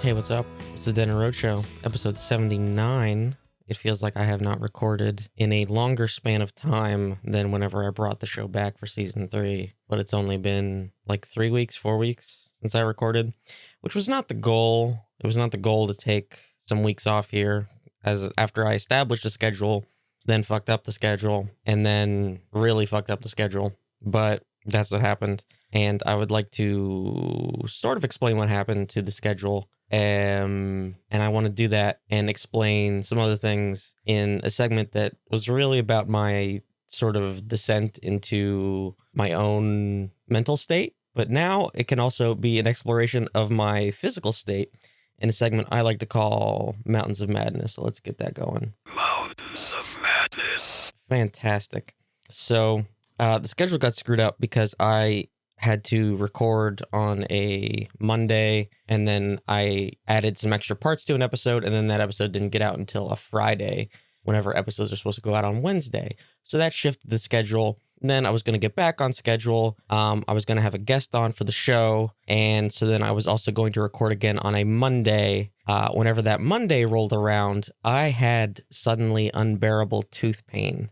Hey, what's up? It's the DeadEndRoad Show, episode 79. It feels like I have not recorded in a longer span of time than whenever I brought the show back for season 3, but it's only been like 3 weeks, 4 weeks since I recorded, which was not the goal. It was not the goal to take some weeks off here, as after I established a schedule, then fucked up the schedule, and then really fucked up the schedule, but that's what happened. And I would like to sort of explain what happened to the schedule. And I want to do that and explain some other things in a segment that was really about my sort of descent into my own mental state. But now it can also be an exploration of my physical state in a segment I like to call Mountains of Madness. So let's get that going. Mountains of Madness. Fantastic. So the schedule got screwed up because I had to record on a Monday, and then I added some extra parts to an episode, and then that episode didn't get out until a Friday, whenever episodes are supposed to go out on Wednesday. So that shifted the schedule. And then I was going to get back on schedule. I was going to have a guest on for the show, and so then I was also going to record again on a Monday. Whenever that Monday rolled around, I had suddenly unbearable tooth pain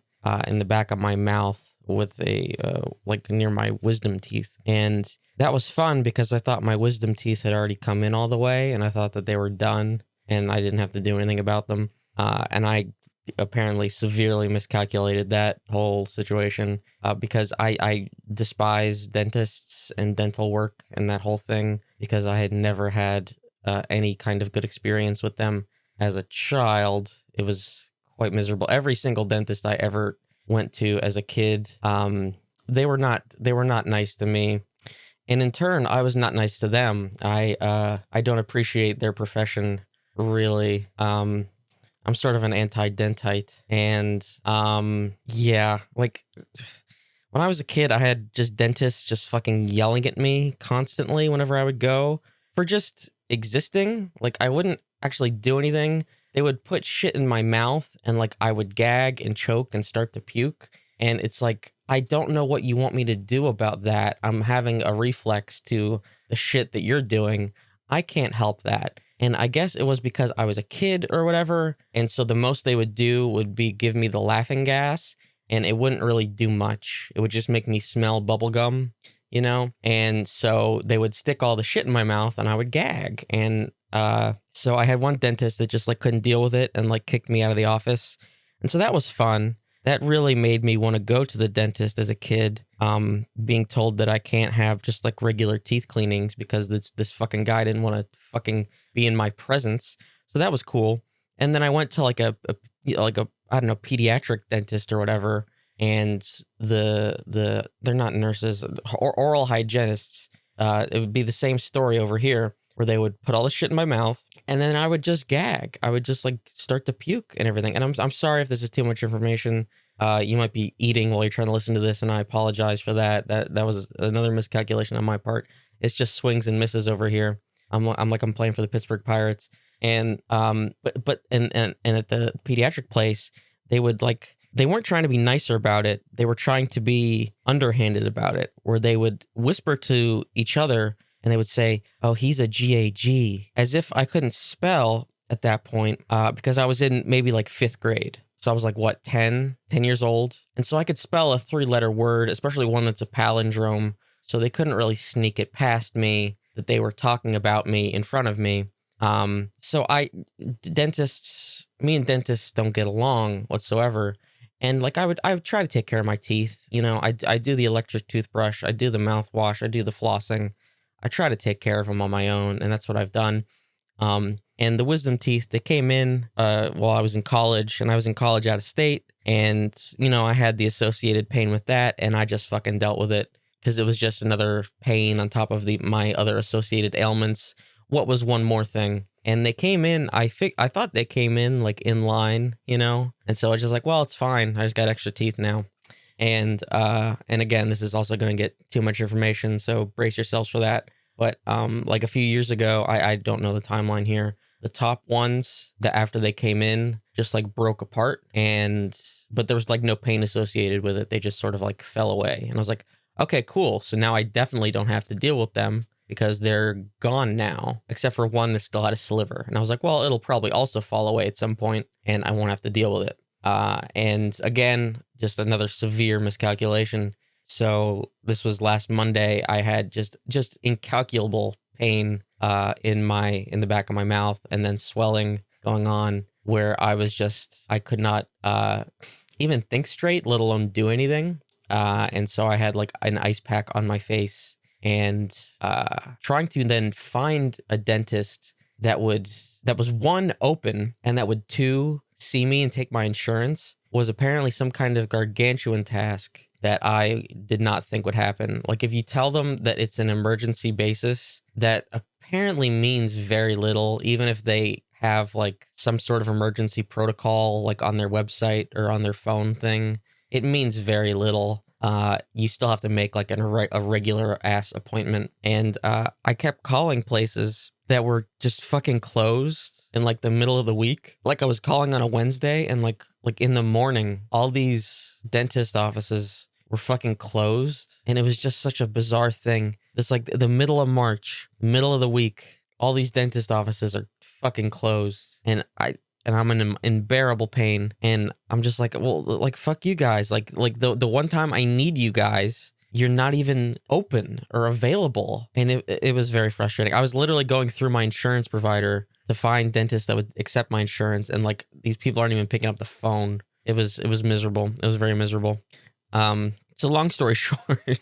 in the back of my mouth, with a like near my wisdom teeth. And that was fun because I thought my wisdom teeth had already come in all the way, and I thought that they were done and I didn't have to do anything about them. And I apparently severely miscalculated that whole situation because I despise dentists and dental work and that whole thing, because I had never had any kind of good experience with them as a child. It was quite miserable. Every single dentist I ever went to as a kid, they were not nice to me, and in turn I was not nice to them. I don't appreciate their profession, really. I'm sort of an anti-dentite, and yeah, like when I was a kid, I had just dentists just fucking yelling at me constantly whenever I would go for just existing. Like, I wouldn't actually do anything. They would put shit in my mouth, and like I would gag and choke and start to puke. And it's like, I don't know what you want me to do about that. I'm having a reflex to the shit that you're doing. I can't help that. And I guess it was because I was a kid or whatever. And so the most they would do would be give me the laughing gas, and it wouldn't really do much. It would just make me smell bubblegum, you know? And so they would stick all the shit in my mouth and I would gag. And so I had one dentist that just like couldn't deal with it and like kicked me out of the office. And so that was fun. That really made me want to go to the dentist as a kid, being told that I can't have just like regular teeth cleanings because this fucking guy didn't want to fucking be in my presence. So that was cool. And then I went to like a I don't know, pediatric dentist or whatever, and they're not nurses or oral hygienists. It would be the same story over here, where they would put all the shit in my mouth, and then I would just gag. I would just like start to puke and everything. And I'm sorry if this is too much information. You might be eating while you're trying to listen to this, and I apologize for that. That was another miscalculation on my part. It's just swings and misses over here. I'm playing for the Pittsburgh Pirates, and but at the pediatric place, they weren't trying to be nicer about it. They were trying to be underhanded about it, where they would whisper to each other. And they would say, "Oh, he's a GAG," as if I couldn't spell at that point, because I was in maybe like 5th grade. So I was like, what, 10 years old? And so I could spell a 3-letter word, especially one that's a palindrome. So they couldn't really sneak it past me that they were talking about me in front of me. So me and dentists don't get along whatsoever. And like I would try to take care of my teeth. You know, I do the electric toothbrush, I do the mouthwash, I do the flossing. I try to take care of them on my own, and that's what I've done. And the wisdom teeth, they came in while I was in college, and I was in college out of state, and, you know, I had the associated pain with that, and I just fucking dealt with it because it was just another pain on top of my other associated ailments. What was one more thing? And they came in, I thought they came in like in line, you know? And so I was just like, well, it's fine. I just got extra teeth now. And again, this is also going to get too much information, so brace yourselves for that. But like a few years ago, I don't know the timeline here. The top ones that after they came in just like broke apart, but there was like no pain associated with it. They just sort of like fell away. And I was like, okay, cool. So now I definitely don't have to deal with them. because they're gone now, except for one that still had a sliver. And I was like, well, it'll probably also fall away at some point, and I won't have to deal with it. And again, just another severe miscalculation. So this was last Monday. I had just incalculable pain in the back of my mouth, and then swelling going on, where I could not even think straight, let alone do anything. And so I had like an ice pack on my face, and trying to then find a dentist that was one, open, and that would two, see me and take my insurance, was apparently some kind of gargantuan task that I did not think would happen. Like, if you tell them that it's an emergency basis, that apparently means very little, even if they have like some sort of emergency protocol like on their website or on their phone thing. It means very little. You still have to make like a regular ass appointment. And I kept calling places that were just fucking closed in like the middle of the week. Like, I was calling on a Wednesday, and like in the morning, all these dentist offices were fucking closed. And it was just such a bizarre thing. It's like the middle of March, middle of the week, all these dentist offices are fucking closed. And I'm in unbearable pain. And I'm just like, well, like, fuck you guys. Like the one time I need you guys, you're not even open or available. And it was very frustrating. I was literally going through my insurance provider to find dentists that would accept my insurance, and like, these people aren't even picking up the phone. It was miserable. It was very miserable. So long story short,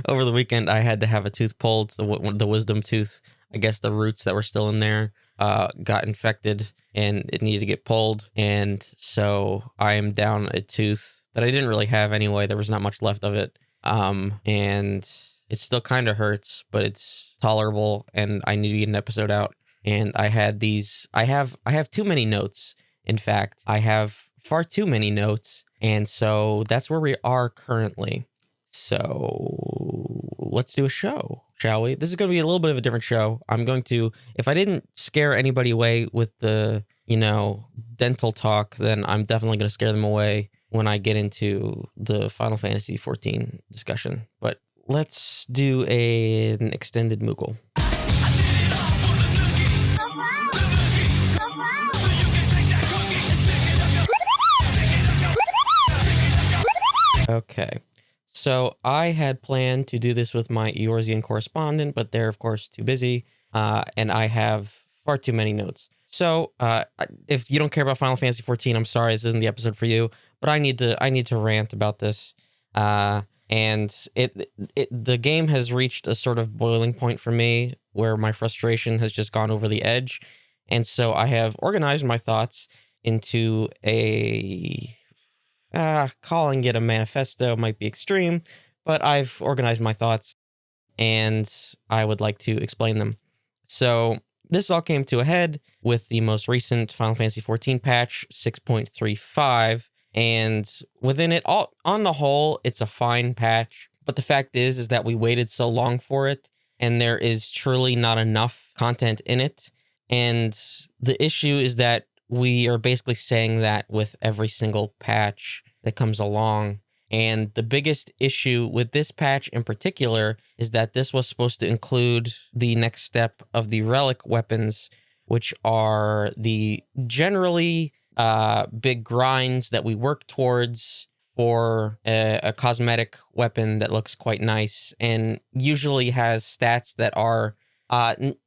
over the weekend I had to have a tooth pulled, the wisdom tooth. I guess the roots that were still in there got infected, and it needed to get pulled. And so I am down a tooth that I didn't really have anyway. There was not much left of it. And it still kind of hurts, but it's tolerable, and I need to get an episode out. And I have too many notes. In fact, I have far too many notes. And so that's where we are currently. So let's do a show, shall we? This is going to be a little bit of a different show. I'm going to, if I didn't scare anybody away with the, dental talk, then I'm definitely going to scare them away when I get into the Final Fantasy XIV discussion. But let's do an extended Moogle. Okay, so I had planned to do this with my Eorzean correspondent, but they're, of course, too busy, and I have far too many notes. So if you don't care about Final Fantasy XIV, I'm sorry, this isn't the episode for you, but I need to rant about this. And the game has reached a sort of boiling point for me where my frustration has just gone over the edge. And so I have organized my thoughts into calling it a manifesto might be extreme, but I've organized my thoughts, and I would like to explain them. So this all came to a head with the most recent Final Fantasy XIV patch 6.35, and within it, on the whole, it's a fine patch. But the fact is that we waited so long for it, and there is truly not enough content in it. And the issue is that we are basically saying that with every single patch that comes along. And the biggest issue with this patch in particular is that this was supposed to include the next step of the relic weapons, which are the generally big grinds that we work towards for a cosmetic weapon that looks quite nice and usually has stats that are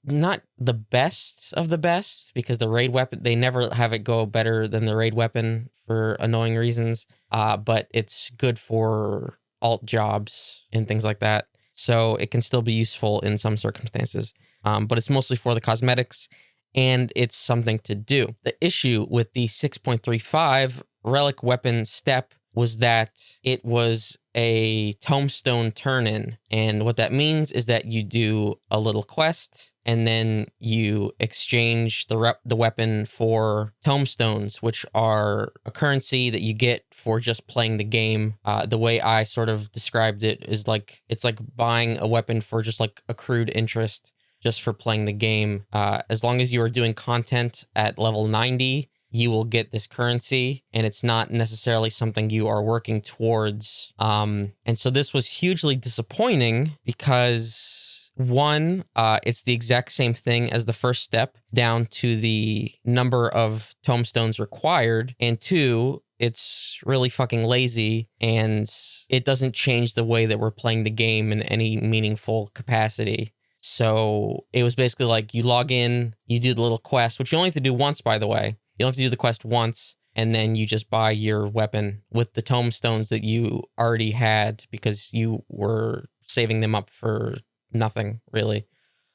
not the best of the best, because the raid weapon, they never have it go better than the raid weapon for annoying reasons. But it's good for alt jobs and things like that. So it can still be useful in some circumstances. But it's mostly for the cosmetics, and it's something to do. The issue with the 6.35 relic weapon step was that it was a tombstone turn-in. And what that means is that you do a little quest, and then you exchange the weapon for tombstones, which are a currency that you get for just playing the game. The way I sort of described it is like, it's like buying a weapon for just like accrued interest just for playing the game. As long as you are doing content at level 90, you will get this currency, and it's not necessarily something you are working towards. And so this was hugely disappointing because One, it's the exact same thing as the first step, down to the number of tomestones required. And two, it's really fucking lazy, and it doesn't change the way that we're playing the game in any meaningful capacity. So it was basically like you log in, you do the little quest, which you only have to do once, by the way. You only have to do the quest once, and then you just buy your weapon with the tomestones that you already had because you were saving them up for nothing, really.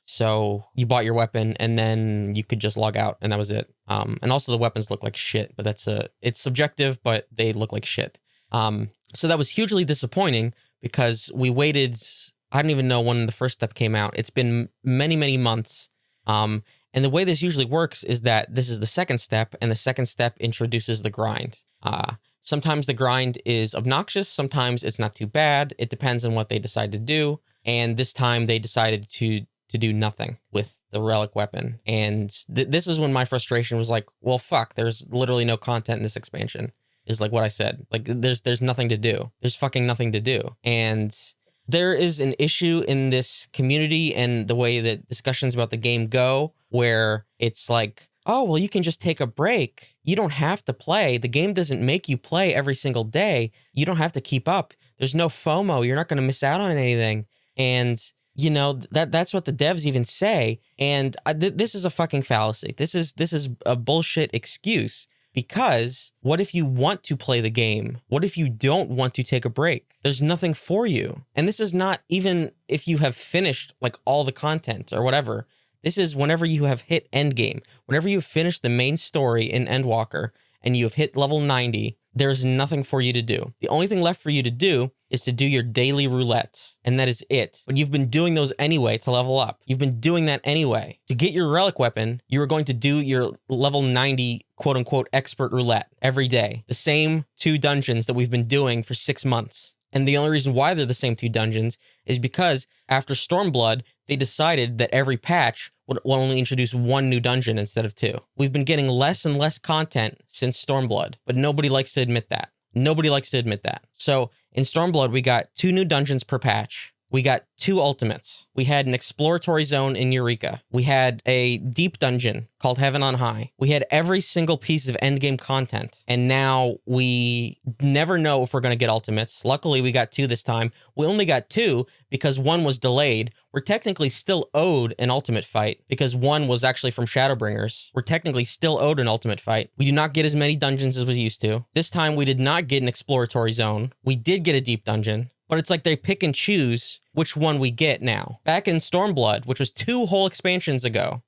So you bought your weapon, and then you could just log out, and that was it. And also the weapons look like shit, but it's subjective, but they look like shit. So that was hugely disappointing because we waited, I don't even know when the first step came out. It's been many, many months. And the way this usually works is that this is the second step, and the second step introduces the grind. Sometimes the grind is obnoxious, sometimes it's not too bad. It depends on what they decide to do. And this time they decided to do nothing with the relic weapon. And this is when my frustration was like, well, fuck, there's literally no content in this expansion, is like what I said. Like, there's nothing to do. There's fucking nothing to do. And there is an issue in this community and the way that discussions about the game go, where it's like, oh, well, you can just take a break. You don't have to play. The game doesn't make you play every single day. You don't have to keep up. There's no FOMO. You're not going to miss out on anything. And you know, that's what the devs even say. And this is a fucking fallacy. This is a bullshit excuse, because what if you want to play the game? What if you don't want to take a break? There's nothing for you. And this is not even if you have finished like all the content or whatever. This is whenever you have hit endgame, whenever you finish the main story in Endwalker and you have hit level 90, there's nothing for you to do. The only thing left for you to do is to do your daily roulettes, and that is it. But you've been doing those anyway to level up. You've been doing that anyway. To get your relic weapon, you are going to do your level 90 quote-unquote expert roulette every day. The same 2 dungeons that we've been doing for 6 months. And the only reason why they're the same 2 dungeons is because after Stormblood, they decided that every patch would only introduce 1 new dungeon instead of 2. We've been getting less and less content since Stormblood, but nobody likes to admit that. Nobody likes to admit that. So in Stormblood, we got 2 new dungeons per patch. We got 2 ultimates. We had an exploratory zone in Eureka. We had a deep dungeon called Heaven on High. We had every single piece of endgame content. And now we never know if we're going to get ultimates. Luckily, we got 2 this time. We only got 2 because 1 was delayed. We're technically still owed an ultimate fight because 1 was actually from Shadowbringers. We're technically still owed an ultimate fight. We do not get as many dungeons as we used to. This time, we did not get an exploratory zone. We did get a deep dungeon. But it's like they pick and choose which one we get now. Back in Stormblood, which was 2 whole expansions ago,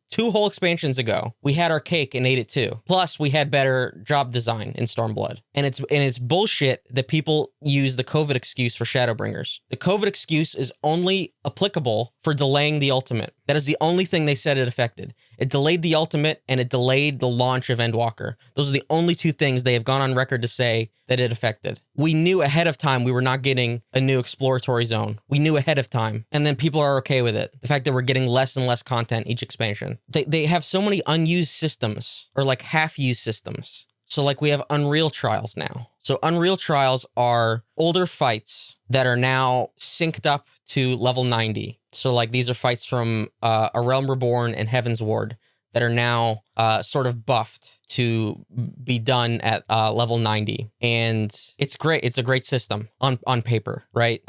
we had our cake and ate it too. Plus, we had better job design in Stormblood. And it's bullshit that people use the COVID excuse for Shadowbringers. The COVID excuse is only applicable for delaying the ultimate. That is the only thing they said it affected. It delayed the ultimate, and it delayed the launch of Endwalker. Those are the only 2 things they have gone on record to say that it affected. We knew ahead of time we were not getting a new exploratory zone. We knew ahead of time. And then people are okay with it. The fact that we're getting less and less content each expansion. They have so many unused systems, or like half-used systems. So like we have Unreal Trials now. So Unreal Trials are older fights that are now synced up to level 90. So like these are fights from A Realm Reborn and Heaven's Ward that are now sort of buffed to be done at level 90. And it's great. It's a great system on paper, right?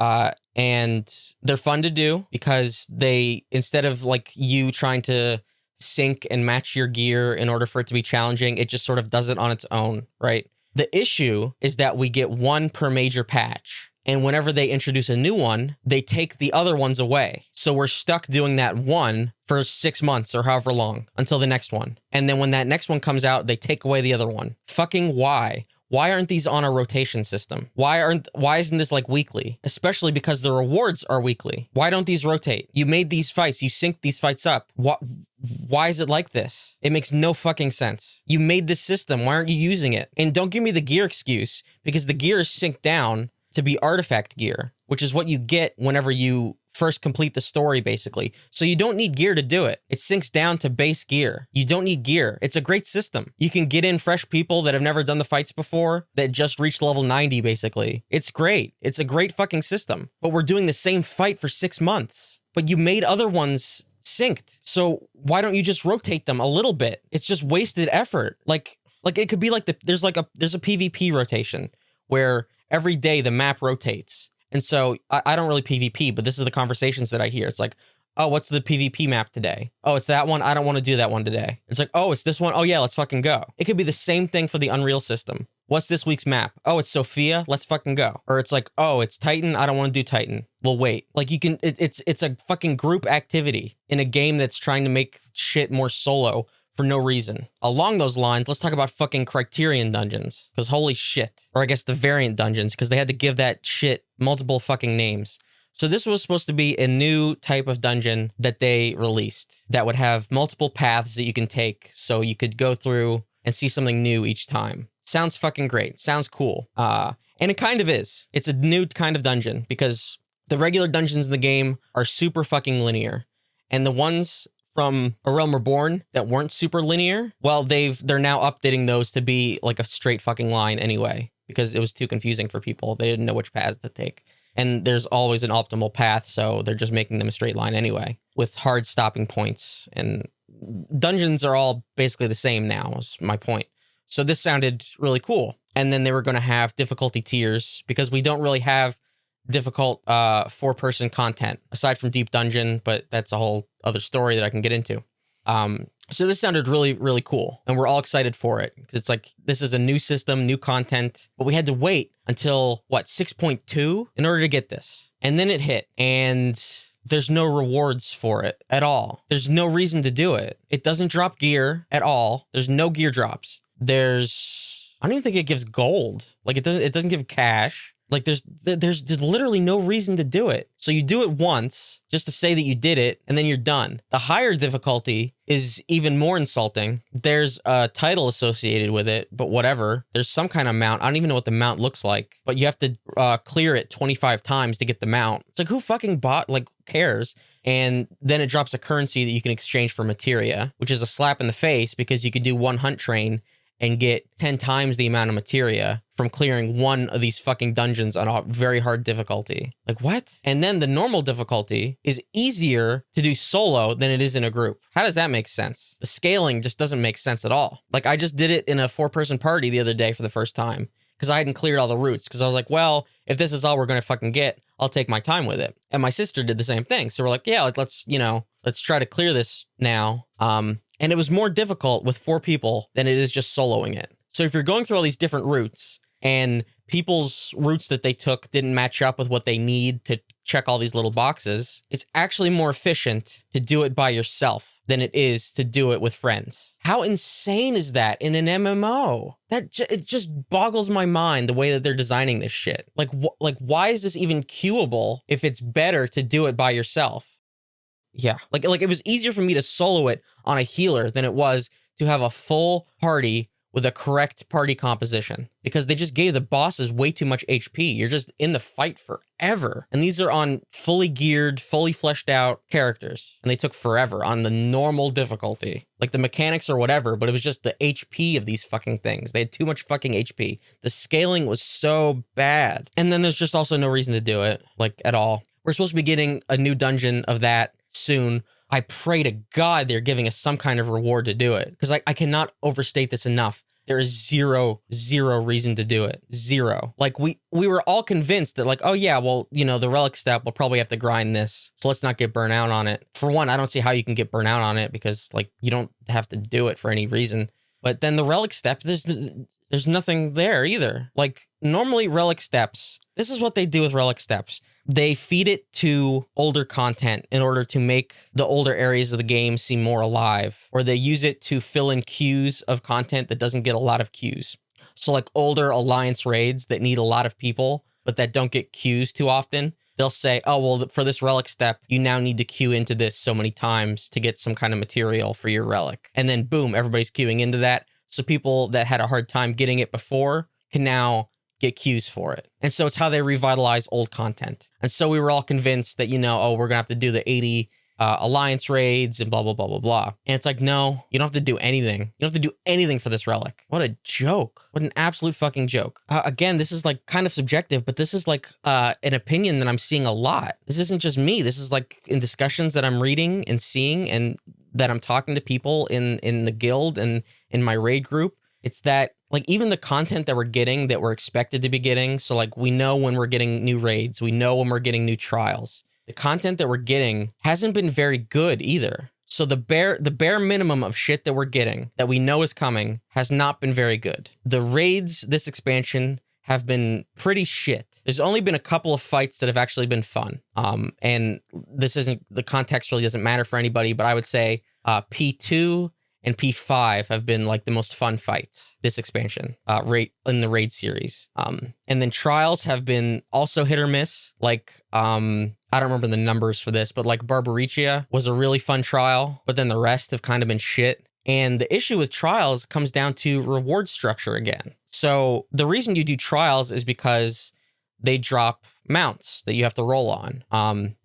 And they're fun to do because they, instead of like you trying to sync and match your gear in order for it to be challenging, it just sort of does it on its own, right? The issue is that we get 1 per major patch. And whenever they introduce a new one, they take the other ones away. So we're stuck doing that 1 for 6 months or however long until the next one. And then when that next one comes out, they take away the other one. Fucking why? Why aren't these on a rotation system? Why isn't this like weekly? Especially because the rewards are weekly. Why don't these rotate? You made these fights, you synced these fights up. Why is it like this? It makes no fucking sense. You made this system, why aren't you using it? And don't give me the gear excuse, because the gear is synced down to be artifact gear, which is what you get whenever you first complete the story, basically. So you don't need gear to do it. It syncs down to base gear. You don't need gear. It's a great system. You can get in fresh people that have never done the fights before that just reached level 90, basically. It's great. It's a great fucking system. But we're doing the same fight for 6 months. but you made other ones synced. So why don't you just rotate them a little bit? It's just wasted effort. Like it could be like there's a PvP rotation where every day the map rotates. And so I don't really PvP, but this is the conversations that I hear. It's like, oh, what's the PvP map today? Oh, it's that one. I don't want to do that one today. It's like, oh, it's this one. Oh yeah, let's fucking go. It could be the same thing for the Unreal system. What's this week's map? Oh, it's Sophia. Let's fucking go. Or it's like, oh, it's Titan. I don't want to do Titan. We'll wait. Like you can, it's a fucking group activity in a game that's trying to make shit more solo for no reason. Along those lines, let's talk about fucking Criterion dungeons. Because holy shit. Or I guess the variant dungeons, because they had to give that shit multiple fucking names. So this was supposed to be a new type of dungeon that they released that would have multiple paths that you can take so you could go through and see something new each time. Sounds fucking great. Sounds cool. And it kind of is. It's a new kind of dungeon because the regular dungeons in the game are super fucking linear. And the ones from A Realm Reborn that weren't super linear, well, they're now updating those to be like a straight fucking line anyway because it was too confusing for people. They didn't know which paths to take. And there's always an optimal path, so they're just making them a straight line anyway, with hard stopping points. And dungeons are all basically the same now, is my point. So this sounded really cool. And then they were going to have difficulty tiers, because we don't really have difficult 4-person content, aside from Deep Dungeon, but that's a whole other story that I can get into. So this sounded really, really cool, and we're all excited for it. It's like, this is a new system, new content, but we had to wait until, 6.2 in order to get this. And then it hit, and there's no rewards for it at all. There's no reason to do it. It doesn't drop gear at all. There's no gear drops. I don't even think it gives gold. Like, it doesn't give cash. Like, there's literally no reason to do it. So you do it once just to say that you did it, and then you're done. The higher difficulty is even more insulting. There's a title associated with it, but whatever. There's some kind of mount. I don't even know what the mount looks like, but you have to clear it 25 times to get the mount. It's like, who fucking cares? And then it drops a currency that you can exchange for materia, which is a slap in the face because you could do one hunt train and get 10 times the amount of materia from clearing one of these fucking dungeons on a very hard difficulty. Like, what? And then the normal difficulty is easier to do solo than it is in a group. How does that make sense? The scaling just doesn't make sense at all. Like, I just did it in a 4-person party the other day for the first time because I hadn't cleared all the routes, because I was like, well, if this is all we're going to fucking get, I'll take my time with it. And my sister did the same thing. So we're like, yeah, let's try to clear this now. And it was more difficult with 4 people than it is just soloing it. So if you're going through all these different routes and people's routes that they took didn't match up with what they need to check all these little boxes, it's actually more efficient to do it by yourself than it is to do it with friends. How insane is that in an MMO? It just boggles my mind the way that they're designing this shit. Like why is this even queuable if it's better to do it by yourself? Yeah, like it was easier for me to solo it on a healer than it was to have a full party with a correct party composition, because they just gave the bosses way too much HP. You're just in the fight forever. And these are on fully geared, fully fleshed out characters. And they took forever on the normal difficulty. Like the mechanics or whatever, but it was just the HP of these fucking things. They had too much fucking HP. The scaling was so bad. And then there's just also no reason to do it, like, at all. We're supposed to be getting a new dungeon of that soon. I pray to God they're giving us some kind of reward to do it, because I cannot overstate this enough. There is zero reason to do it. Zero. Like, we were all convinced that, like, oh yeah, well, the relic step, we'll probably have to grind this, so let's not get burnt out on it. For one, I don't see how you can get burnt out on it, because, like, you don't have to do it for any reason. But then the relic step, there's nothing there either. Like, normally relic steps, this is what they do with relic steps. They feed it to older content in order to make the older areas of the game seem more alive, or they use it to fill in queues of content that doesn't get a lot of queues. So like older Alliance raids that need a lot of people, but that don't get queues too often, they'll say, oh, well, for this relic step, you now need to queue into this so many times to get some kind of material for your relic. And then boom, everybody's queuing into that. So people that had a hard time getting it before can now get queues for it. And so it's how they revitalize old content. And so we were all convinced that, we're going to have to do the 80 alliance raids and blah, blah, blah, blah, blah. And it's like, no, you don't have to do anything. You don't have to do anything for this relic. What a joke. What an absolute fucking joke. Again, this is like kind of subjective, but this is like an opinion that I'm seeing a lot. This isn't just me. This is like in discussions that I'm reading and seeing and that I'm talking to people in the guild and in my raid group. It's that like even the content that we're getting that we're expected to be getting. So like we know when we're getting new raids, we know when we're getting new trials. The content that we're getting hasn't been very good either. So the bare minimum of shit that we're getting that we know is coming has not been very good. The raids this expansion have been pretty shit. There's only been a couple of fights that have actually been fun. And this isn't, the context really doesn't matter for anybody, but I would say P2 and P5 have been like the most fun fights this expansion in the raid series. And then trials have been also hit or miss. Like, I don't remember the numbers for this, but like Barbaricia was a really fun trial, but then the rest have kind of been shit. And the issue with trials comes down to reward structure again. So the reason you do trials is because they drop mounts that you have to roll on.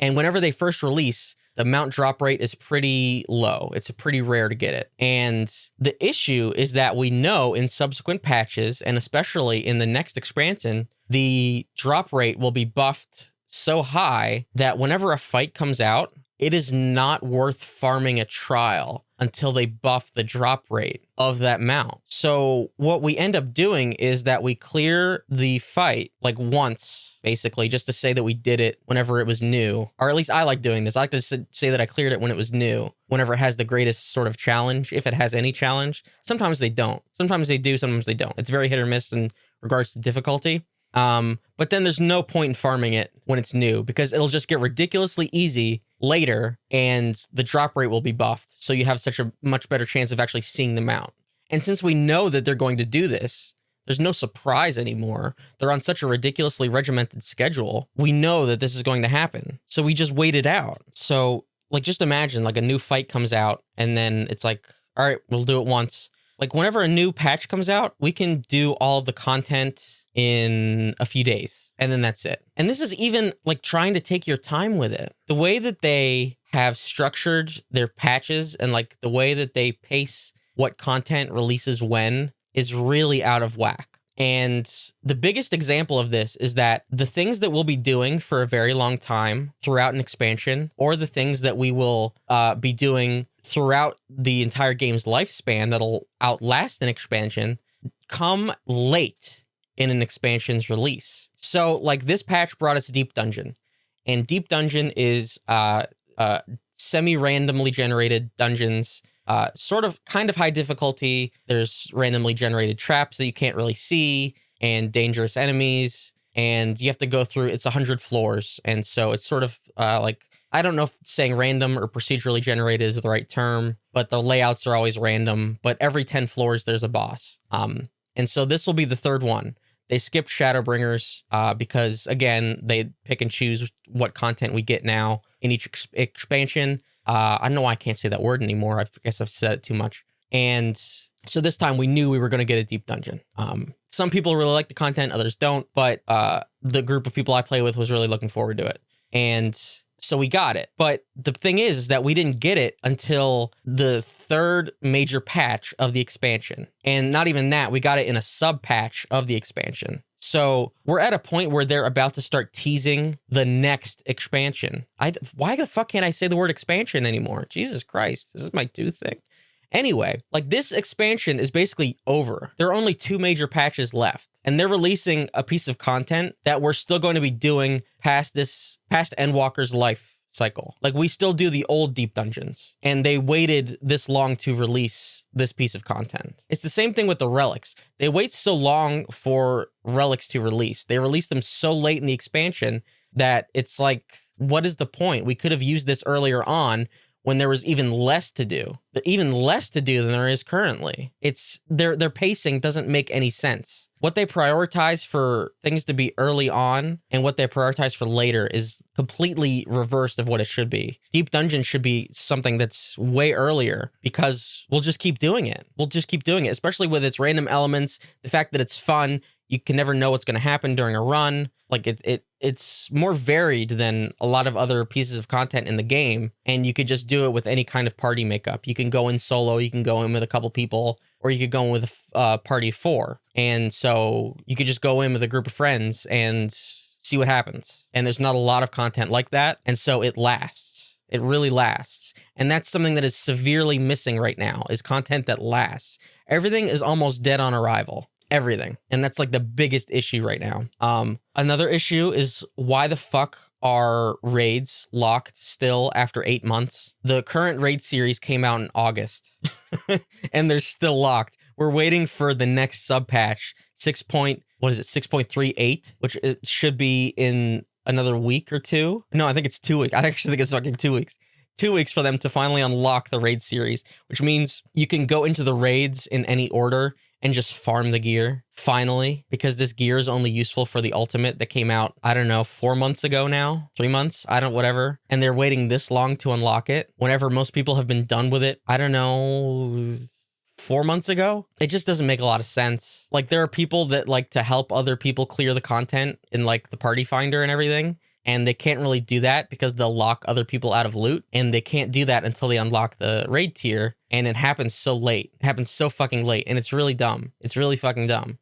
And whenever they first release, the mount drop rate is pretty low. It's pretty rare to get it. And the issue is that we know in subsequent patches, and especially in the next expansion, the drop rate will be buffed so high that whenever a fight comes out, it is not worth farming a trial until they buff the drop rate of that mount. So what we end up doing is that we clear the fight like once, basically, just to say that we did it whenever it was new. Or at least I like doing this. I like to say that I cleared it when it was new, whenever it has the greatest sort of challenge, if it has any challenge. Sometimes they don't. Sometimes they do, sometimes they don't. It's very hit or miss in regards to difficulty. But then there's no point in farming it when it's new because it'll just get ridiculously easy later and the drop rate will be buffed. So you have such a much better chance of actually seeing them out. And since we know that they're going to do this, there's no surprise anymore. They're on such a ridiculously regimented schedule. We know that this is going to happen. So we just wait it out. So like, just imagine like a new fight comes out and then it's like, all right, we'll do it once. Like whenever a new patch comes out, we can do all of the content in a few days and then that's it. And this is even like trying to take your time with it. The way that they have structured their patches and like the way that they pace what content releases when is really out of whack. And the biggest example of this is that the things that we'll be doing for a very long time throughout an expansion, or the things that we will be doing throughout the entire game's lifespan that'll outlast an expansion, come late in an expansion's release. So like this patch brought us Deep Dungeon, and Deep Dungeon is semi-randomly generated dungeons, sort of kind of high difficulty. There's randomly generated traps that you can't really see and dangerous enemies, and you have to go through, it's 100 floors. And so it's sort of like, I don't know if saying random or procedurally generated is the right term, but the layouts are always random, but every 10 floors there's a boss. And so this will be the third one. They skipped Shadowbringers because, again, they pick and choose what content we get now in each expansion. I don't know why I can't say that word anymore. I guess I've said it too much. And so this time we knew we were going to get a deep dungeon. Some people really like the content, others don't. But the group of people I play with was really looking forward to it. And so we got it. But the thing is that we didn't get it until the third major patch of the expansion. And not even that, we got it in a sub patch of the expansion. So we're at a point where they're about to start teasing the next expansion. Why the fuck can't I say the word expansion anymore? Jesus Christ, this is my do thing. Anyway, like this expansion is basically over. There are only 2 major patches left, and they're releasing a piece of content that we're still going to be doing past Endwalker's life cycle. Like we still do the old deep dungeons, and they waited this long to release this piece of content. It's the same thing with the relics. They wait so long for relics to release. They release them so late in the expansion that it's like, what is the point? We could have used this earlier on when there was even less to do than there is currently. It's their pacing doesn't make any sense. What they prioritize for things to be early on and what they prioritize for later is completely reversed of what it should be. Deep Dungeon should be something that's way earlier because we'll just keep doing it. We'll just keep doing it, especially with its random elements, the fact that it's fun. You can never know what's going to happen during a run. Like it's more varied than a lot of other pieces of content in the game. And you could just do it with any kind of party makeup. You can go in solo, you can go in with a couple people, or you could go in with a party of 4. And so you could just go in with a group of friends and see what happens. And there's not a lot of content like that. And so it lasts. It really lasts. And that's something that is severely missing right now, is content that lasts. Everything is almost dead on arrival. Everything. And that's like the biggest issue right now. Another issue is, why the fuck are raids locked still after 8 months? The current raid series came out in August and they're still locked. We're waiting for the next sub patch, 6.38, which it should be in another week or 2. No, I think it's 2 weeks. I actually think it's fucking 2 weeks. 2 weeks for them to finally unlock the raid series, which means you can go into the raids in any order and just farm the gear, finally, because this gear is only useful for the ultimate that came out, I don't know, 4 months ago now, 3 months, whatever. And they're waiting this long to unlock it, whenever most people have been done with it, I don't know, 4 months ago. It just doesn't make a lot of sense. Like, there are people that like to help other people clear the content in like the party finder and everything. And they can't really do that because they'll lock other people out of loot. And they can't do that until they unlock the raid tier. And it happens so late. It happens so fucking late. And it's really dumb. It's really fucking dumb.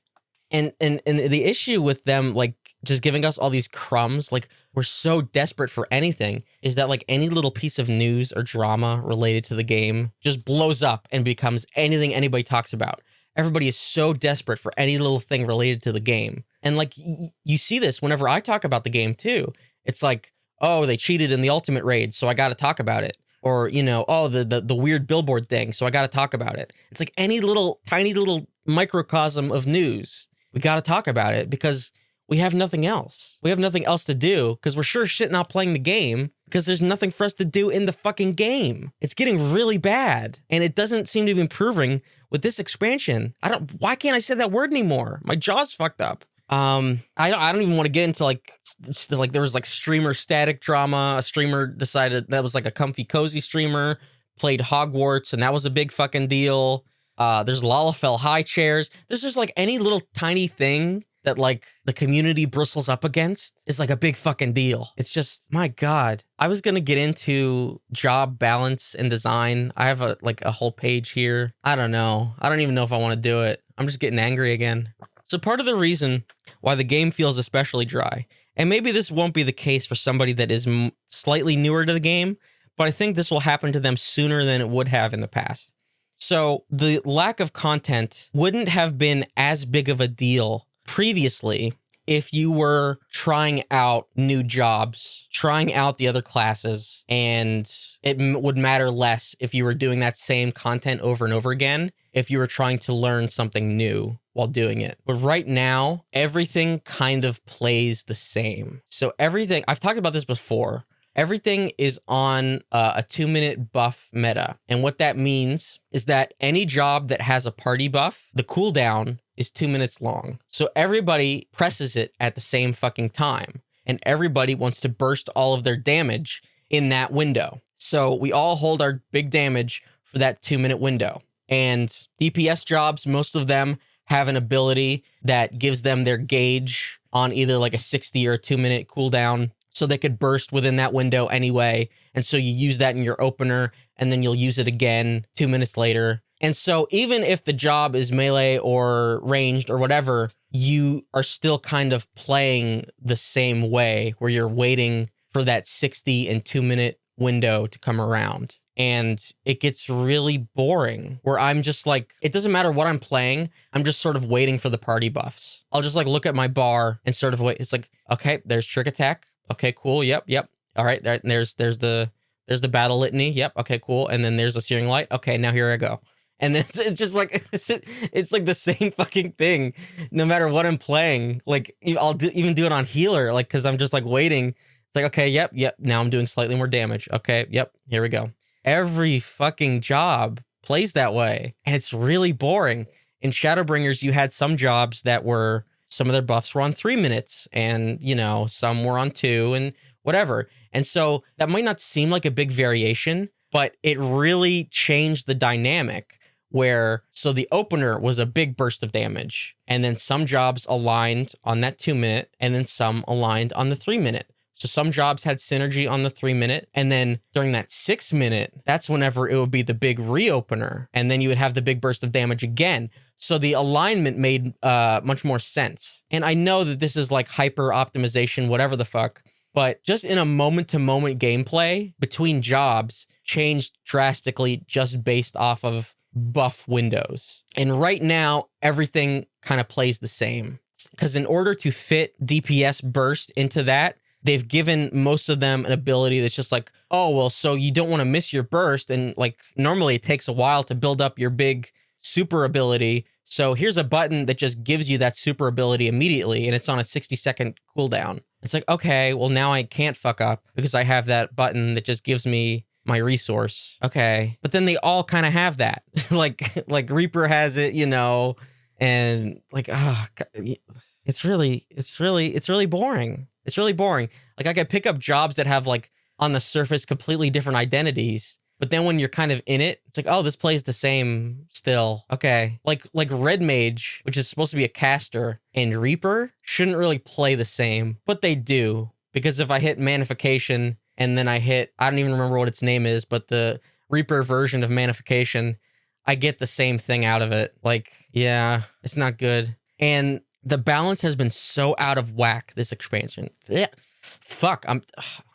And the issue with them, like, just giving us all these crumbs, like, we're so desperate for anything, is that, like, any little piece of news or drama related to the game just blows up and becomes anything anybody talks about. Everybody is so desperate for any little thing related to the game. And, like, you see this whenever I talk about the game, too. It's like, oh, they cheated in the ultimate raid, so I got to talk about it. Or, you know, oh, the weird billboard thing, so I got to talk about it. It's like any little, tiny little microcosm of news. We got to talk about it because we have nothing else. We have nothing else to do because we're sure shit not playing the game because there's nothing for us to do in the fucking game. It's getting really bad, and it doesn't seem to be improving with this expansion. Why can't I say that word anymore? My jaw's fucked up. I don't even want to get into like there was like streamer static drama. A streamer decided that was like a comfy cozy streamer, played Hogwarts, and that was a big fucking deal. There's Lalafell high chairs. There's just like any little tiny thing that like the community bristles up against is like a big fucking deal. It's just, my God. I was going to get into job balance and design. I have a whole page here. I don't know. I don't even know if I want to do it. I'm just getting angry again. So part of the reason why the game feels especially dry, and maybe this won't be the case for somebody that is slightly newer to the game, but I think this will happen to them sooner than it would have in the past. So the lack of content wouldn't have been as big of a deal previously if you were trying out new jobs, trying out the other classes, and it would matter less if you were doing that same content over and over again, if you were trying to learn something new while doing it. But right now, everything kind of plays the same. So everything, I've talked about this before, everything is on a 2-minute buff meta. And what that means is that any job that has a party buff, the cooldown is 2 minutes long. So everybody presses it at the same fucking time. And everybody wants to burst all of their damage in that window. So we all hold our big damage for that 2-minute window. And DPS jobs, most of them have an ability that gives them their gauge on either like a 60 or a 2-minute cooldown, so they could burst within that window anyway. And so you use that in your opener, and then you'll use it again 2 minutes later. And so even if the job is melee or ranged or whatever, you are still kind of playing the same way, where you're waiting for that 60 and 2-minute window to come around. And it gets really boring, where I'm just like, it doesn't matter what I'm playing, I'm just sort of waiting for the party buffs. I'll just like look at my bar and sort of wait. It's like, okay, there's trick attack. Okay, cool. Yep. All right. There's the battle litany. Yep. Okay, cool. And then there's a searing light. Okay, now here I go. And then it's just like, it's like the same fucking thing, no matter what I'm playing. Like, I'll even do it on healer, like, because I'm just like waiting. It's like, okay, yep. Now I'm doing slightly more damage. Okay, yep. Here we go. Every fucking job plays that way, and it's really boring. In Shadowbringers, you had some jobs that were, some of their buffs were on 3 minutes, and, you know, some were on 2 and whatever. And so that might not seem like a big variation, but it really changed the dynamic, so the opener was a big burst of damage, and then some jobs aligned on that 2 minute, and then some aligned on the 3 minute. So some jobs had synergy on the 3 minute, and then during that 6 minute, that's whenever it would be the big reopener, and then you would have the big burst of damage again. So the alignment made much more sense. And I know that this is like hyper optimization, whatever the fuck, but just in a moment-to-moment gameplay, between jobs changed drastically just based off of buff windows. And right now, everything kind of plays the same. Because in order to fit DPS burst into that, they've given most of them an ability that's just like, oh, well, so you don't want to miss your burst. And like normally it takes a while to build up your big super ability. So here's a button that just gives you that super ability immediately. And it's on a 60-second cooldown. It's like, okay, well, now I can't fuck up because I have that button that just gives me my resource. Okay. But then they all kind of have that. like Reaper has it, you know, and like, it's really boring. It's really boring. Like I could pick up jobs that have like on the surface completely different identities, but then when you're kind of in it, it's like, oh, this plays the same still. Okay. Like Red Mage, which is supposed to be a caster, and Reaper shouldn't really play the same, but they do. Because if I hit Manification and then I don't even remember what its name is, but the Reaper version of Manification, I get the same thing out of it. Like, yeah, it's not good. And the balance has been so out of whack this expansion. The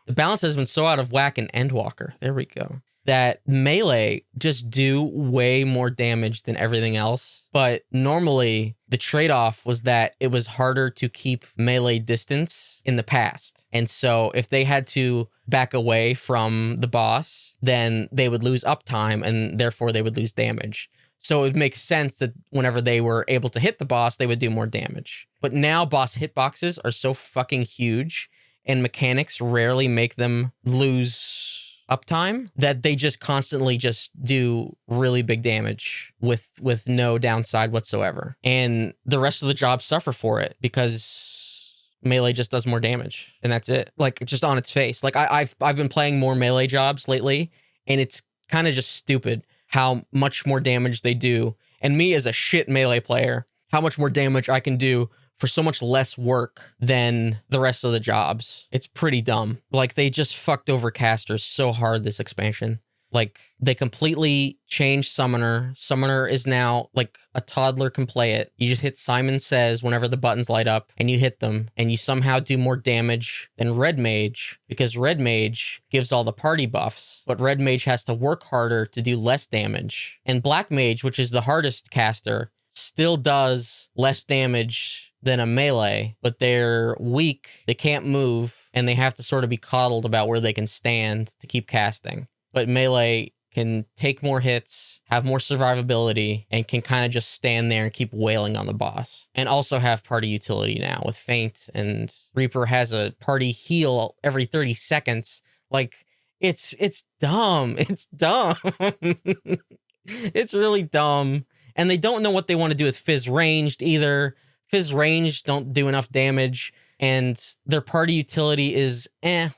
balance has been so out of whack in Endwalker. There we go. That melee just do way more damage than everything else. But normally the trade-off was that it was harder to keep melee distance in the past. And so if they had to back away from the boss, then they would lose uptime and therefore they would lose damage. So it would make sense that whenever they were able to hit the boss, they would do more damage. But now boss hitboxes are so fucking huge and mechanics rarely make them lose uptime that they just constantly just do really big damage with no downside whatsoever. And the rest of the jobs suffer for it because melee just does more damage. And that's it. Like just on its face. Like I've been playing more melee jobs lately and it's kind of just stupid how much more damage they do. And me as a shit melee player, how much more damage I can do for so much less work than the rest of the jobs. It's pretty dumb. Like they just fucked over casters so hard this expansion. Like they completely changed Summoner. Summoner is now like a toddler can play it. You just hit Simon Says whenever the buttons light up and you hit them and you somehow do more damage than Red Mage because Red Mage gives all the party buffs, but Red Mage has to work harder to do less damage. And Black Mage, which is the hardest caster, still does less damage than a melee, but they're weak, they can't move, and they have to sort of be coddled about where they can stand to keep casting. But melee can take more hits, have more survivability, and can kind of just stand there and keep wailing on the boss. And also have party utility now with Feint, and Reaper has a party heal every 30 seconds. Like, it's dumb. It's dumb. It's really dumb. And they don't know what they want to do with Fizz Ranged either. Fizz Ranged don't do enough damage, and their party utility is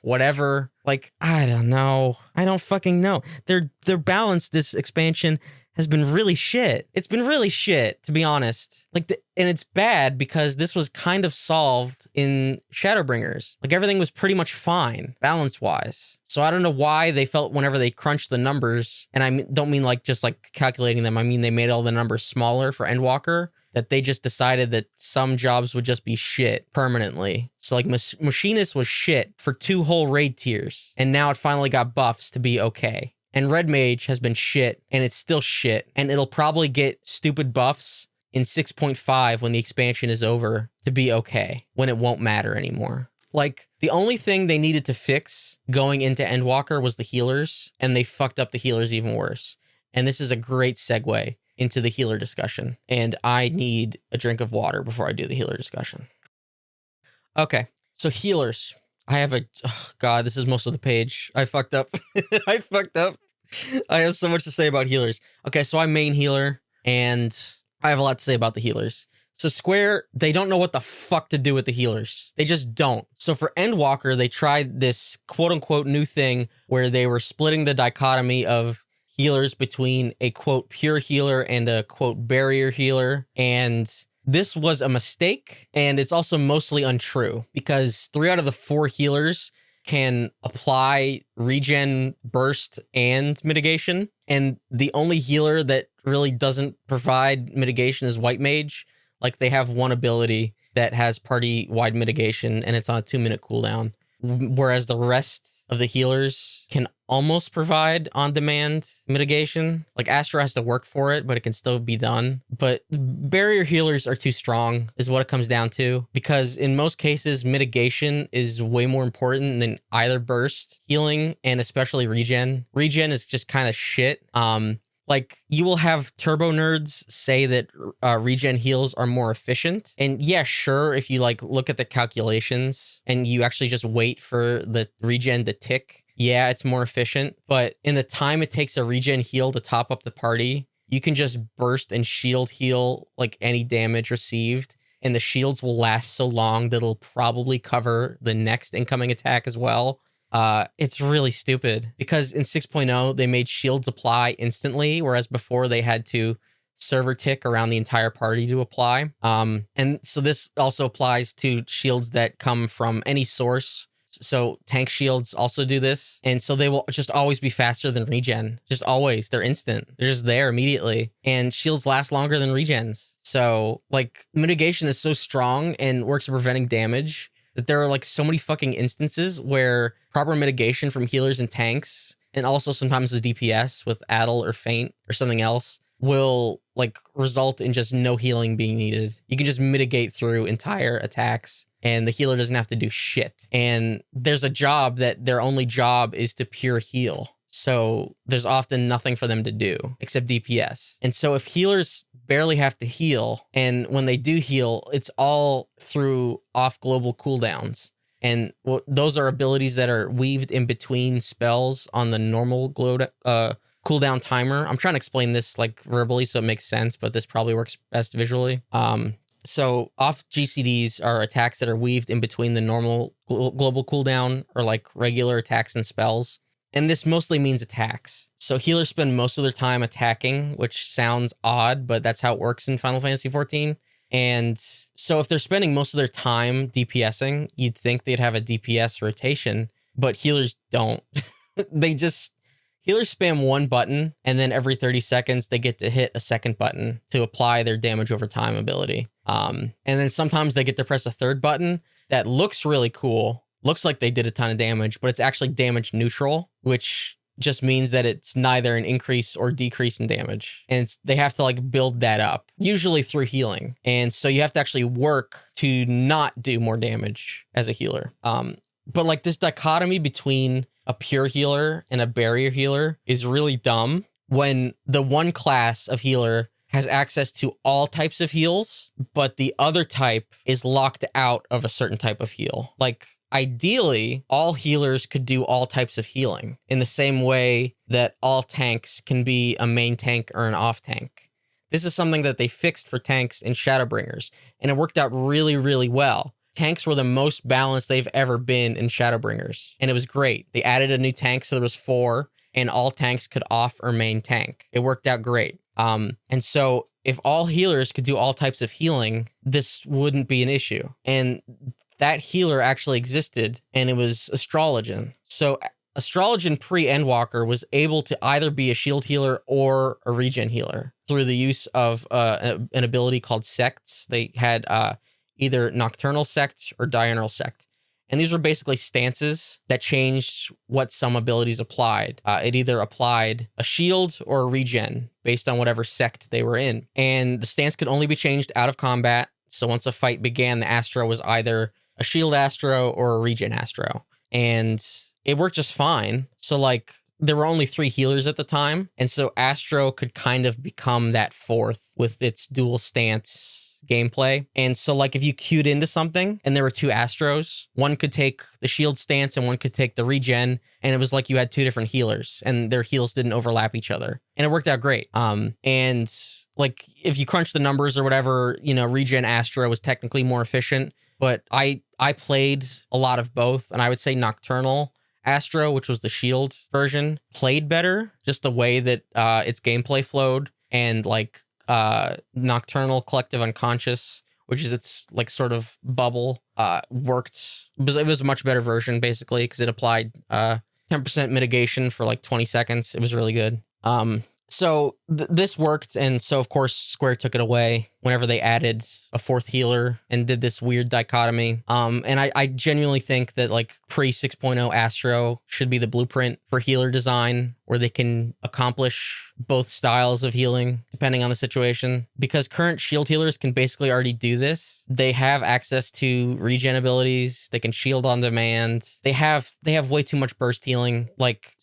whatever. Like, I don't know. I don't fucking know. Their balance this expansion has been really shit. It's been really shit, to be honest. Like, and it's bad because this was kind of solved in Shadowbringers. Like, everything was pretty much fine, balance-wise. So I don't know why they felt whenever they crunched the numbers, and I don't mean like just like calculating them. I mean they made all the numbers smaller for Endwalker, that they just decided that some jobs would just be shit permanently. So like Machinist was shit for 2 whole raid tiers, and now it finally got buffs to be okay. And Red Mage has been shit, and it's still shit, and it'll probably get stupid buffs in 6.5 when the expansion is over to be okay, when it won't matter anymore. Like, the only thing they needed to fix going into Endwalker was the healers, and they fucked up the healers even worse. And this is a great segue into the healer discussion. And I need a drink of water before I do the healer discussion. Okay, so healers. I have God, this is most of the page. I fucked up. I fucked up. I have so much to say about healers. Okay, so I'm main healer, and I have a lot to say about the healers. So Square, they don't know what the fuck to do with the healers. They just don't. So for Endwalker, they tried this quote-unquote new thing where they were splitting the dichotomy of healers between a quote pure healer and a quote barrier healer. And this was a mistake. And it's also mostly untrue because 3 out of the 4 healers can apply regen, burst, and mitigation. And the only healer that really doesn't provide mitigation is White Mage. Like they have one ability that has party-wide mitigation and it's on a 2-minute cooldown. Whereas the rest of the healers can almost provide on-demand mitigation. Like Astro has to work for it, but it can still be done. But barrier healers are too strong is what it comes down to. Because in most cases, mitigation is way more important than either burst healing and especially regen. Regen is just kind of shit. Like you will have turbo nerds say that regen heals are more efficient. And yeah, sure, if you like look at the calculations and you actually just wait for the regen to tick, yeah, it's more efficient. But in the time it takes a regen heal to top up the party, you can just burst and shield heal like any damage received. And the shields will last so long that it'll probably cover the next incoming attack as well. It's really stupid because in 6.0 they made shields apply instantly, whereas before they had to server tick around the entire party to apply. And so this also applies to shields that come from any source. So tank shields also do this. And so they will just always be faster than regen. Just always. They're instant. They're just there immediately. And shields last longer than regens. So like mitigation is so strong and works at preventing damage that there are like so many fucking instances where proper mitigation from healers and tanks, and also sometimes the DPS with Addle or Feint or something else, will like result in just no healing being needed. You can just mitigate through entire attacks and the healer doesn't have to do shit. And there's a job that their only job is to pure heal. So there's often nothing for them to do except DPS. And so if healers barely have to heal, and when they do heal, it's all through off global cooldowns. And those are abilities that are weaved in between spells on the normal cooldown timer. I'm trying to explain this like verbally so it makes sense, but this probably works best visually. So off GCDs are attacks that are weaved in between the normal global cooldown or like regular attacks and spells. And this mostly means attacks. So healers spend most of their time attacking, which sounds odd, but that's how it works in Final Fantasy XIV. And so if they're spending most of their time DPSing, you'd think they'd have a DPS rotation, but healers don't. Healers spam one button, and then every 30 seconds, they get to hit a second button to apply their damage over time ability. And then sometimes they get to press a third button that looks really cool. Looks like they did a ton of damage, but it's actually damage neutral, which just means that it's neither an increase or decrease in damage. And they have to like build that up, usually through healing. And so you have to actually work to not do more damage as a healer. But like this dichotomy between a pure healer and a barrier healer is really dumb when the one class of healer has access to all types of heals, but the other type is locked out of a certain type of heal. Like, ideally, all healers could do all types of healing in the same way that all tanks can be a main tank or an off tank. This is something that they fixed for tanks in Shadowbringers, and it worked out really, really well. Tanks were the most balanced they've ever been in Shadowbringers, and it was great. They added a new tank, so there was 4, and all tanks could off or main tank. It worked out great. And so if all healers could do all types of healing, this wouldn't be an issue. And that healer actually existed, and it was Astrologian. So Astrologian pre-Endwalker was able to either be a shield healer or a regen healer through the use of an ability called sects. They had either Nocturnal Sect or Diurnal Sect. And these were basically stances that changed what some abilities applied. It either applied a shield or a regen based on whatever sect they were in. And the stance could only be changed out of combat. So once a fight began, the Astro was either a shield Astro or a regen Astro. And it worked just fine. So like there were only 3 healers at the time. And so Astro could kind of become that 4th with its dual stance gameplay. And so like if you queued into something and there were 2 Astros, one could take the shield stance and one could take the regen, and it was like you had 2 different healers and their heals didn't overlap each other, and it worked out great. And like if you crunch the numbers or whatever, you know, regen Astro was technically more efficient, but I played a lot of both, and I would say Nocturnal Astro, which was the shield version, played better. Just the way that its gameplay flowed, and like Nocturnal Collective Unconscious, which is its like sort of bubble, worked. It was a much better version basically because it applied 10% mitigation for like 20 seconds. It was really good. So this worked, and so of course Square took it away whenever they added a fourth healer and did this weird dichotomy. And I genuinely think that like pre 6.0 Astro should be the blueprint for healer design, where they can accomplish both styles of healing depending on the situation. Because current shield healers can basically already do this. They have access to regen abilities. They can shield on demand. They have way too much burst healing. Like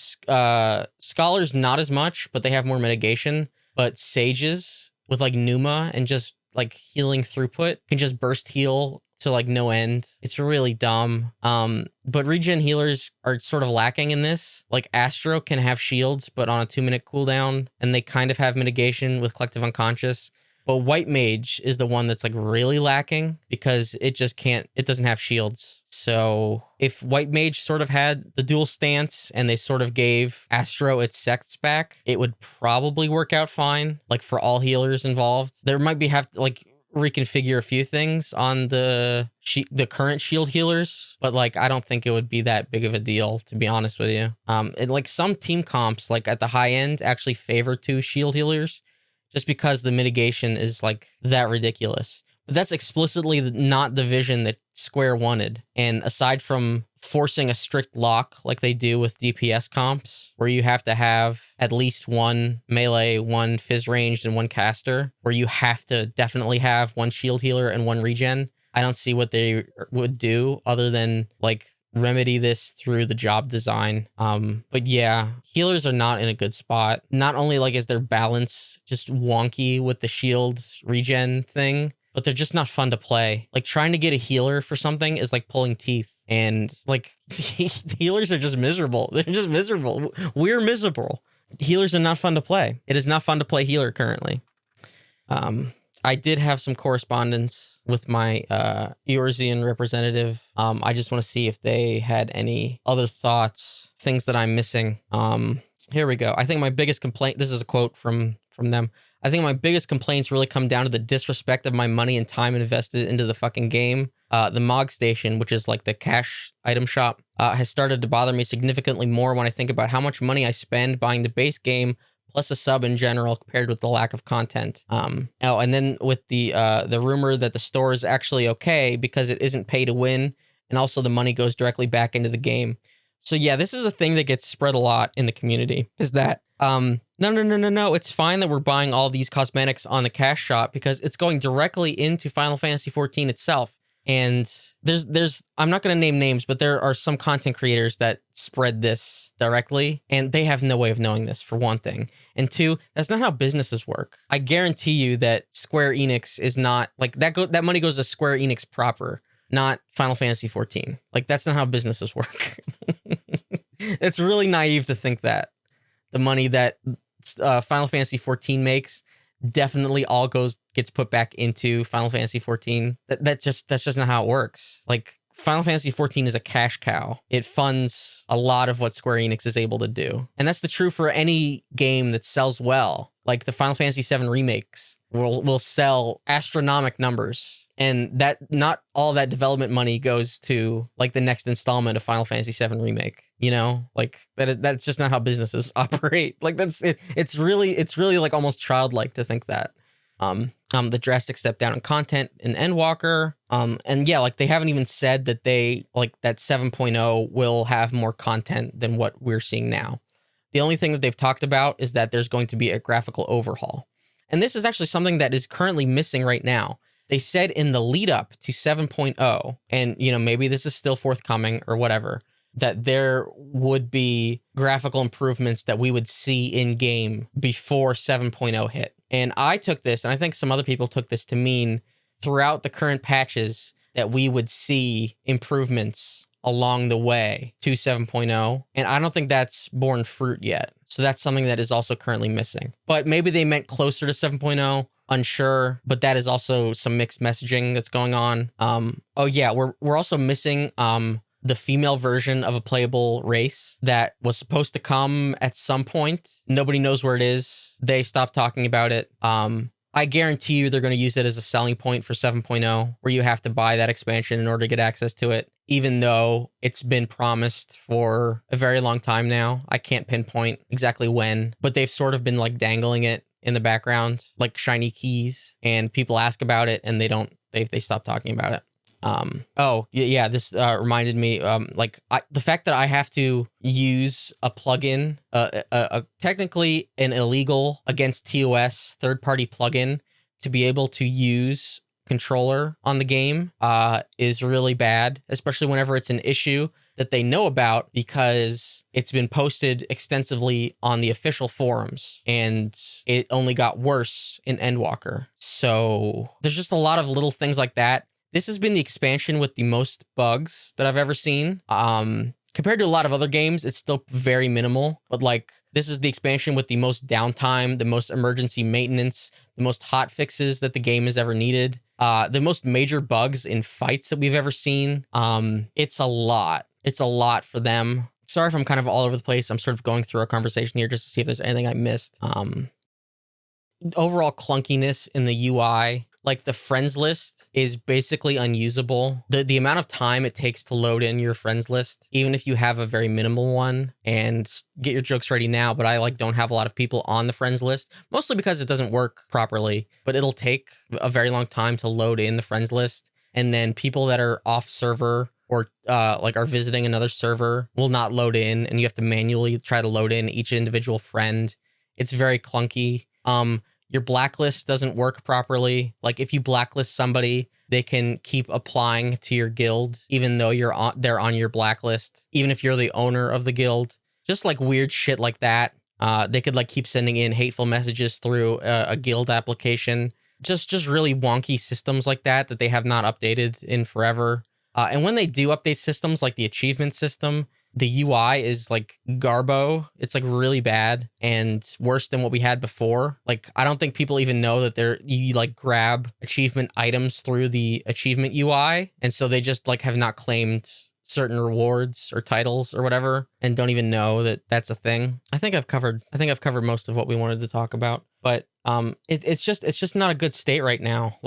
Scholars, not as much, but they have more mitigation. But Sages with like Numa and just like healing throughput can just burst heal to like no end. It's really dumb. But regen healers are sort of lacking in this. Like Astro can have shields, but on a 2-minute cooldown, and they kind of have mitigation with Collective Unconscious. But White Mage is the one that's like really lacking because it doesn't have shields. So if White Mage sort of had the dual stance and they sort of gave Astro its sects back, it would probably work out fine, like for all healers involved. There might be reconfigure a few things on the current shield healers, but like I don't think it would be that big of a deal, to be honest with you. And like some team comps like at the high end actually favor 2 shield healers, just because the mitigation is like that ridiculous. But that's explicitly not the vision that Square wanted. And aside from forcing a strict lock like they do with DPS comps, where you have to have at least 1 melee, 1 fizz ranged, and 1 caster, where you have to definitely have 1 shield healer and 1 regen, I don't see what they would do other than like remedy this through the job design. But yeah, healers are not in a good spot. Not only like is their balance just wonky with the shield regen thing, but they're just not fun to play. Like trying to get a healer for something is like pulling teeth, and like healers are just miserable. They're just miserable. We're miserable. Healers are not fun to play. It is not fun to play healer currently. I did have some correspondence with my Eorzean representative. I just want to see if they had any other thoughts, things that I'm missing. Here we go. I think my biggest complaint, this is a quote from them. I think my biggest complaints really come down to the disrespect of my money and time invested into the fucking game. The Mog Station, which is like the cash item shop, has started to bother me significantly more when I think about how much money I spend buying the base game plus a sub in general compared with the lack of content. And then with the rumor that the store is actually okay because it isn't pay to win, and also the money goes directly back into the game. So yeah, this is a thing that gets spread a lot in the community, is that no, it's fine that we're buying all these cosmetics on the cash shop because it's going directly into Final Fantasy XIV itself. And there's I'm not going to name names, but there are some content creators that spread this directly, and they have no way of knowing this, for one thing. And two, that's not how businesses work. I guarantee you that Square Enix is not like that money goes to Square Enix proper, not Final Fantasy XIV. Like that's not how businesses work. It's really naive to think that the money that Final Fantasy XIV makes definitely all gets put back into Final Fantasy XIV. That's just not how it works. Like Final Fantasy XIV is a cash cow. It funds a lot of what Square Enix is able to do. And that's the true for any game that sells well. Like the Final Fantasy VII remakes will sell astronomical numbers. And that not all that development money goes to like the next installment of Final Fantasy VII Remake, you know, like that's just not how businesses operate. Like that's it. It's really like almost childlike to think that. The drastic step down in content in Endwalker. And yeah, like they haven't even said that they like that 7.0 will have more content than what we're seeing now. The only thing that they've talked about is that there's going to be a graphical overhaul. And this is actually something that is currently missing right now. They said in the lead up to 7.0, and you know, maybe this is still forthcoming or whatever, that there would be graphical improvements that we would see in game before 7.0 hit. And I took this, and I think some other people took this to mean throughout the current patches that we would see improvements along the way to 7.0. And I don't think that's borne fruit yet. So that's something that is also currently missing. But maybe they meant closer to 7.0. Unsure, but that is also some mixed messaging that's going on. Oh yeah, we're also missing the female version of a playable race that was supposed to come at some point. Nobody knows where it is. They stopped talking about it. I guarantee you they're going to use it as a selling point for 7.0, where you have to buy that expansion in order to get access to it, even though it's been promised for a very long time now. I can't pinpoint exactly when, but they've sort of been like dangling it in the background, like shiny keys, and people ask about it and they stop talking about it. This reminded me, the fact that I have to use a plugin, technically an illegal against TOS third-party plugin to be able to use controller on the game, is really bad, especially whenever it's an issue that they know about because it's been posted extensively on the official forums and it only got worse in Endwalker. So there's just a lot of little things like that. This has been the expansion with the most bugs that I've ever seen. Compared to a lot of other games, it's still very minimal. But like, this is the expansion with the most downtime, the most emergency maintenance, the most hot fixes that the game has ever needed, the most major bugs in fights that we've ever seen. It's a lot. It's a lot for them. Sorry if I'm kind of all over the place. I'm sort of going through a conversation here just to see if there's anything I missed. Overall clunkiness in the UI. Like the friends list is basically unusable. The amount of time it takes to load in your friends list, even if you have a very minimal one, and get your jokes ready now, but I don't have a lot of people on the friends list, mostly because it doesn't work properly, but it'll take a very long time to load in the friends list. And then people that are off server or are visiting another server will not load in, and you have to manually try to load in each individual friend. It's very clunky. Your blacklist doesn't work properly. Like if you blacklist somebody, they can keep applying to your guild, even though they're on your blacklist, even if you're the owner of the guild. Just like weird shit like that. They could keep sending in hateful messages through a guild application. Just really wonky systems like that they have not updated in forever. And when they do update systems like the achievement system, the UI is garbo. It's really bad and worse than what we had before. I don't think people even know that you grab achievement items through the achievement UI. And so they just have not claimed certain rewards or titles or whatever and don't even know that that's a thing. I think I've covered most of what we wanted to talk about, but it's just not a good state right now.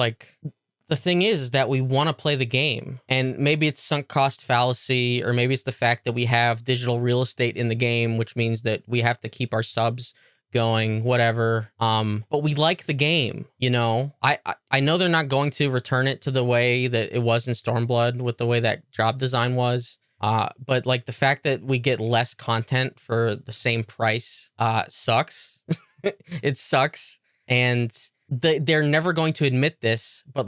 The thing is that we want to play the game, and maybe it's sunk cost fallacy, or maybe it's the fact that we have digital real estate in the game, which means that we have to keep our subs going, whatever. But we like the game, I know they're not going to return it to the way that it was in Stormblood with the way that job design was. But the fact that we get less content for the same price, sucks. It sucks. And they're never going to admit this, but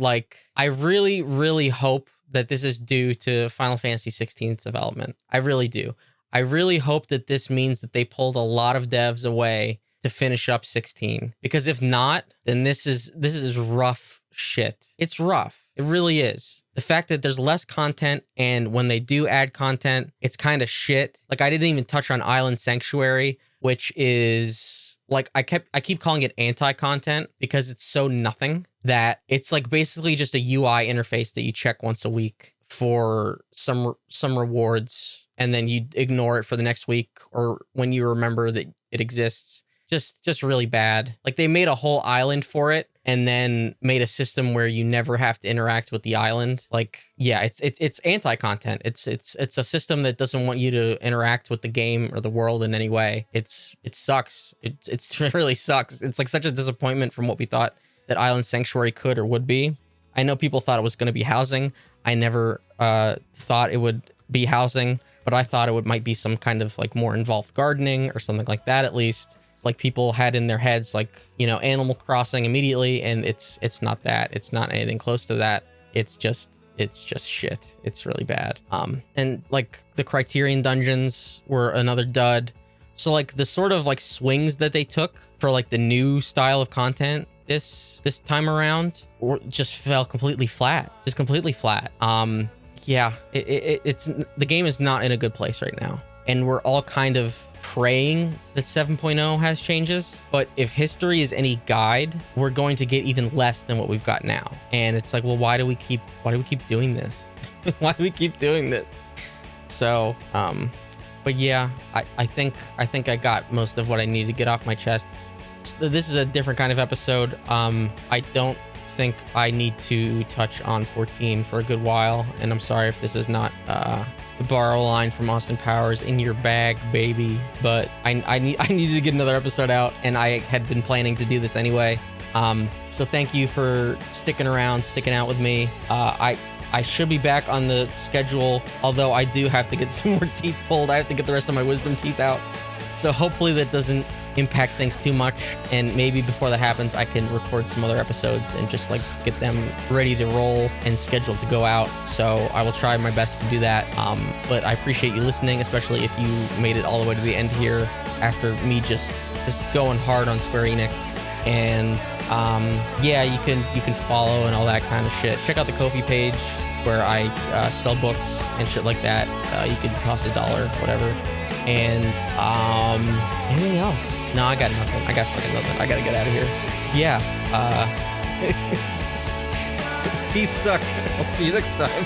I really, really hope that this is due to Final Fantasy XVI's development. I really do. I really hope that this means that they pulled a lot of devs away to finish up 16. Because if not, then this is rough shit. It's rough. It really is. The fact that there's less content, and when they do add content, it's kind of shit. I didn't even touch on Island Sanctuary, which is I keep calling it anti-content because it's so nothing that it's basically just a UI interface that you check once a week for some rewards, and then you ignore it for the next week or when you remember that it exists. Just really bad. They made a whole island for it and then made a system where you never have to interact with the island. It's anti-content. It's a system that doesn't want you to interact with the game or the world in any way. It sucks. It really sucks. It's such a disappointment from what we thought that Island Sanctuary could or would be. I know people thought it was going to be housing. I never thought it would be housing, but I thought it might be some kind of more involved gardening or something like that at least. People had in their heads Animal Crossing immediately, and it's not that. It's not anything close to that. It's just shit. It's really bad. And the Criterion dungeons were another dud. So the sort of swings that they took for the new style of content this time around just fell completely flat. Just completely flat. It's the game is not in a good place right now, and we're all kind of praying that 7.0 has changes, but if history is any guide, we're going to get even less than what we've got now. And it's well, why do we keep doing this? Why do we keep doing this? So, but yeah, I think I got most of what I need to get off my chest. So this is a different kind of episode. I don't think I need to touch on 14 for a good while, and I'm sorry if this is not to borrow a line from Austin Powers, in your bag, baby. But I needed to get another episode out, and I had been planning to do this anyway. So thank you for sticking around, sticking out with me. I should be back on the schedule, although I do have to get some more teeth pulled. I have to get the rest of my wisdom teeth out. So hopefully that doesn't impact things too much. And maybe before that happens, I can record some other episodes and just like get them ready to roll and scheduled to go out. So I will try my best to do that. But I appreciate you listening, especially if you made it all the way to the end here after me just going hard on Square Enix. And yeah, you can follow and all that kind of shit. Check out the Ko-fi page where I sell books and shit like that. You could toss $1, whatever. And anything else? No, I got nothing. I got fucking nothing. I gotta get out of here. Yeah. Teeth suck. I'll see you next time.